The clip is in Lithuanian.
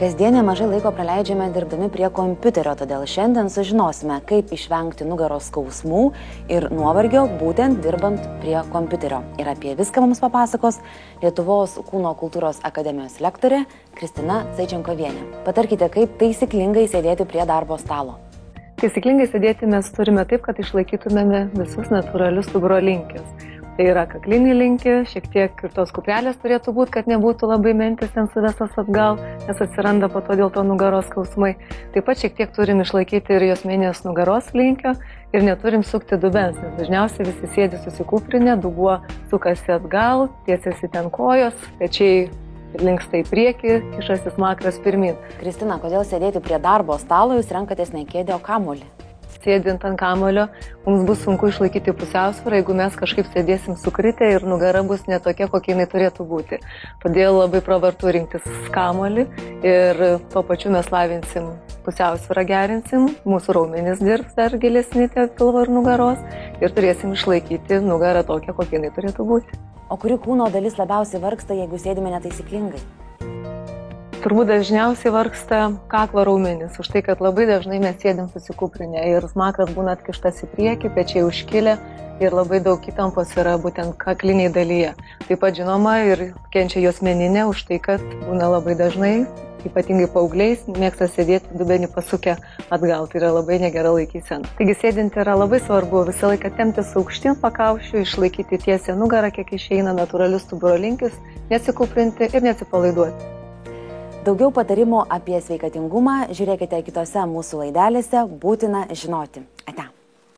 Kasdienė mažai laiko praleidžiame dirbdami prie kompiuterio, todėl šiandien sužinosime, kaip išvengti nugaros skausmų ir nuovargio būtent dirbant prie kompiuterio. Ir apie viską mums papasakos Lietuvos kūno kultūros akademijos lektorė Kristina Zaičenkovienė. Patarkite, kaip taisyklingai sėdėti prie darbo stalo. Taisyklingai sėdėti mes turime taip, kad išlaikytumėme visus natūralius stuburo linkius. Tai yra kaklinį linkį, šiek tiek ir tos kuprelės turėtų būti, kad nebūtų labai mentis ten suvestas atgal, nes atsiranda po to dėl to nugaros skausmai. Taip pat šiek tiek turim išlaikyti ir juosmeninės nugaros linkio ir neturim sukti dubens, nes dažniausiai visi sėdi susikūprinę, dubuo sukasi atgal, tiesiasi ten kojos, pečiai linksta į priekį, kišasi smakras pirmin. Kristina, kodėl sėdėti prie darbo stalo jūs renkatės ne kėdę, o kamuolį? Sėdint ant kamulio, mums bus sunku išlaikyti pusiausvyrą, jeigu mes kažkaip sėdėsim sukritę ir nugara bus ne tokia, kokia jinai turėtų būti. Todėl labai pravartu rinktis kamulį ir tuo pačiu mes lavinsim pusiausvyrą, gerinsim, mūsų raumenys dirbs dar gilesni tiek pilvo ir nugaros ir turėsim išlaikyti nugarą tokią, kokia jinai turėtų būti. O kuri kūno dalis labiausiai vargsta, jeigu sėdime netaisyklingai? Turbūt dažniausiai vargsta kaklo raumenis, už tai, kad labai dažnai mes sėdim susikūprinę ir smakras būna atkištas į priekį, pečiai užkilę ir labai daug įtampos yra būtent kakliniai dalyje. Taip pat žinoma ir kenčia juosmeninė už tai, kad būna labai dažnai, ypatingai paaugliais, mėgsta sėdėti dubenį pasukę atgal, tai yra labai negera laikysena. Taigi sėdint yra labai svarbu visą laiką temptis aukštyn pakaušiu, išlaikyti tiesią nugarą, kiek išeina natūralius stuburo linkius, nesikūprinti ir neatsipalaiduoti. Daugiau patarimų apie sveikatingumą žiūrėkite kitose mūsų laidelėse, būtina žinoti. Ate.